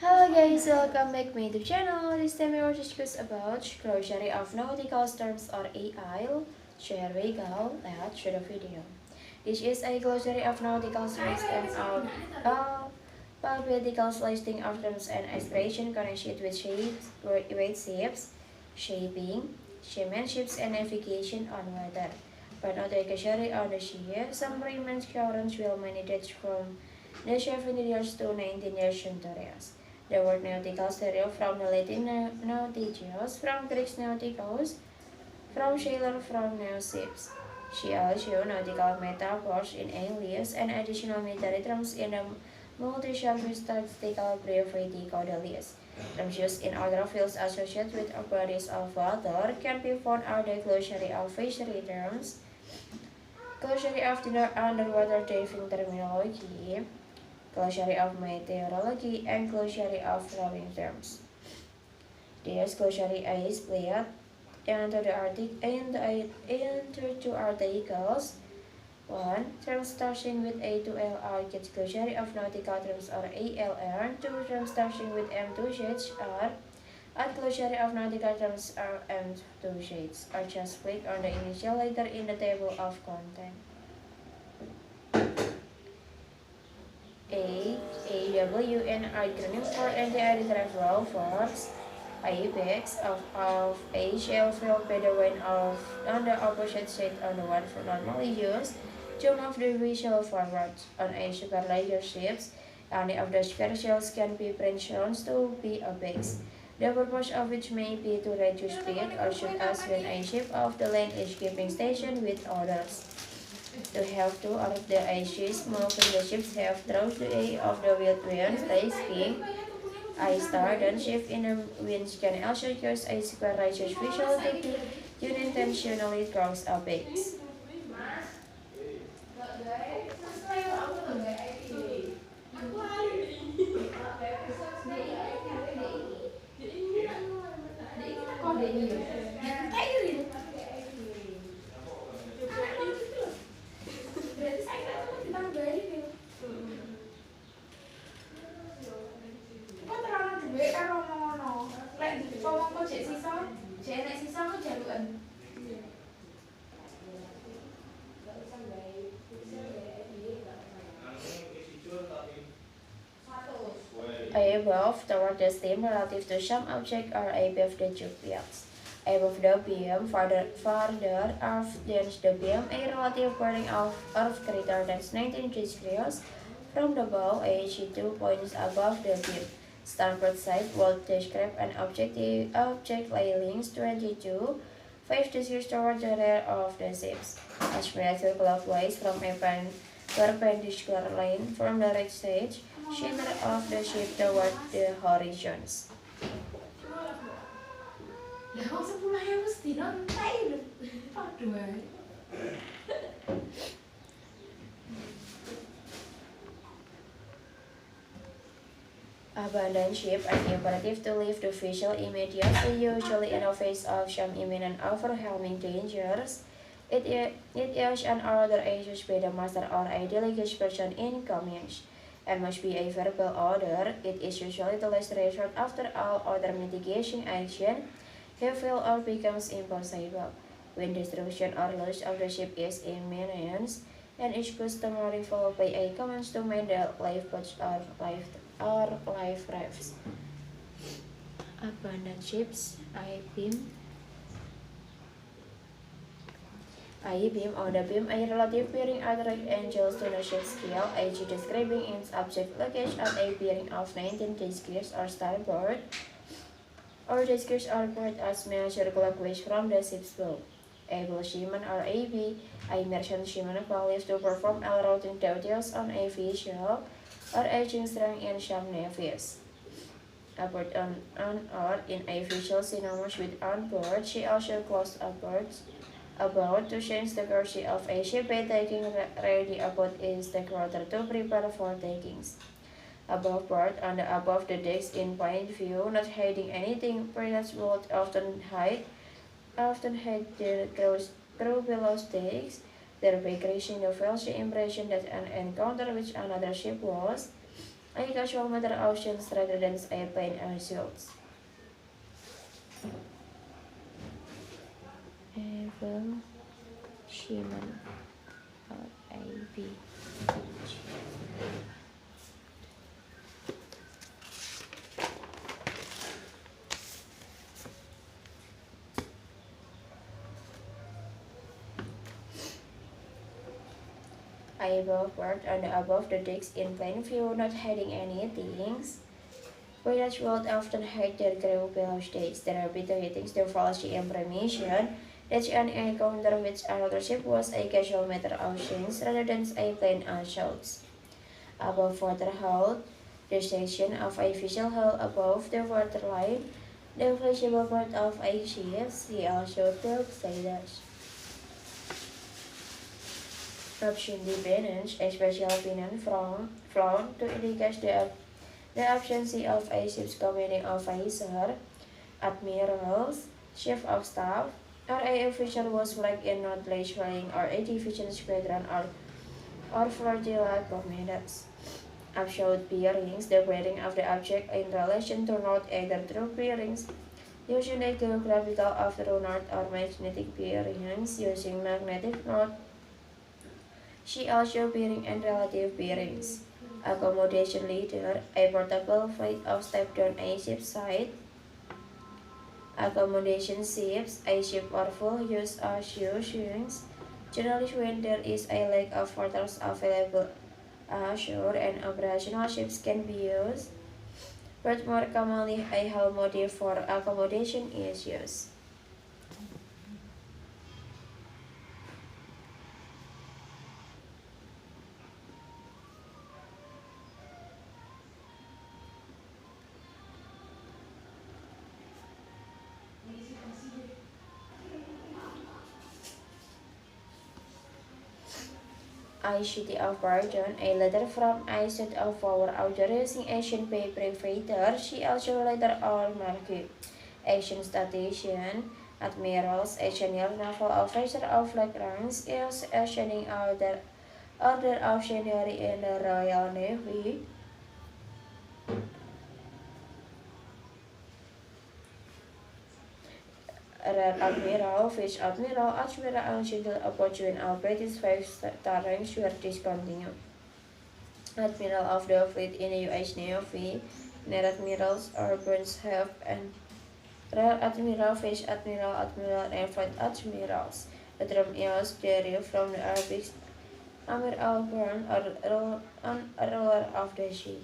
Hello guys, welcome back to my YouTube channel. This time we will discuss about glossary of nautical terms or AI. Share we go, let's show the video. This is a glossary of nautical terms and alphabetical listing of terms and expression connected with shapes, shapes, shaping, shipmenships and navigation on water. But not a glossary on the sea, some remains currents will manage from the 17 years to 19 years centuries. The word nautical stereo from the Latin nautios, from Greek nautikos, from sailor from ships. She also nautical metaphors in English and additional military terms in the multi-surface tactical brevity codalius. Terms used in other fields associated with bodies of water can be found are the glossary of fishery terms, glossary of the underwater diving terminology, glossary of meteorology, and glossary of flowing terms. This glossary is split into two articles. One, terms starting with A to L are gets glossary of nautical terms or ALR. Two, terms starting with M to H are at glossary of nautical terms are M to shades. Are just click on the initial letter in the table of content. AWN acronym for anti-retrieval force. Apex of a shell filled by the wind of on the opposite side on the one for normally used to move the visual forward. On a superlayer ships, any of the spare shells can be shown to be apex. The purpose of which may be to reduce speed or shoot as when a ship of the lane is keeping station with others. To have two of the ashes moving the ships have drawn the A of the wind winds, taking I star then shift in the winds can also use a square righteous visual technique to intentionally cross a base. Above toward the stem relative to some object or above the jupials. Above the beam, farther off than the beam, a relative burning of earth greater than 19 degrees from the bow, edge 2 points above the beam. Starboard side will describe an object laying 22 5 degrees toward the rear of the ships. As measured clockwise from a perpendicular line from the right side, center of the ship toward the horizons. Abandon ship and imperative to leave the visual immediately, usually in the face of some imminent overwhelming dangers. It is an order issued by the master or a delegated person in command, and must be a verbal order. It is usually the last resort after all other mitigation action have failed or becomes impossible. When destruction or loss of the ship is imminent, and is customary followed by a command to mend the lifeboats or life rafts. Abandoned ships, I-beam or the beam, a relative bearing at right angles to the ship's keel, ag describing its object location at a bearing of 19 degrees or starboard, or degrees or port as measured clockwise from the ship's bow. Able seaman or AB, a merchant seaman values to perform all routing duties on a vessel or aging strength in some navies. Aboard on or in a vessel synonymous with on board, she also closed about to change the course of a ship by taking ready about is the quarter to prepare for takings. Above board on the above the decks in plain view, not hiding anything, pilots would often hide their crew below decks, thereby creating the false impression that an encounter with another ship was I casual matter oceans rather than airplane ourselves. Evolution AB. I above worked on the above the text in plain view, not hiding any things. Whereas world often hide their grow below states. There are bitter things, the fallacy and permission. That's an encounter which authorship was a casual matter of change rather than a plain assault. Above water hold, the section of a visual hole above the waterline, the flexible part of a ship, see also the sailors. Option dependence, a special opinion from flown to indicate the absence of a ship's commanding officer, admirals, chief of staff, or a official was flagged in not flying or a division squadron or flotilla commanders. Absolute bearings, the bearing of the object in relation to north, either true bearings using the geographical of true north or magnetic bearings using magnetic north. She also bearing and relative bearings. Accommodation leader, a portable flight of step down a ship side. Accommodation ships, a ship for full use or swings. Generally when there is a lack of portals available ashore and operational ships can be used, but more commonly a hull motive for accommodation is used. ICT of Barton, a letter from ICT of our authorizing Asian paper freighter, she also later all market. Asian station, admirals, Asian naval officer of flag ranks, is Asianing order of seniority in the Royal Navy. Rear Admiral, Vice Admiral, Admiral, and General opportune all British five-star ranks were discontinued. Admiral of the fleet in the U.S. Navy, Rear Admirals are Burns have and Rear Admiral, Vice Admiral, Admiral, and Flight Admirals. The term is derived from the Arabic Amir al-Burn, or ruler of the sea.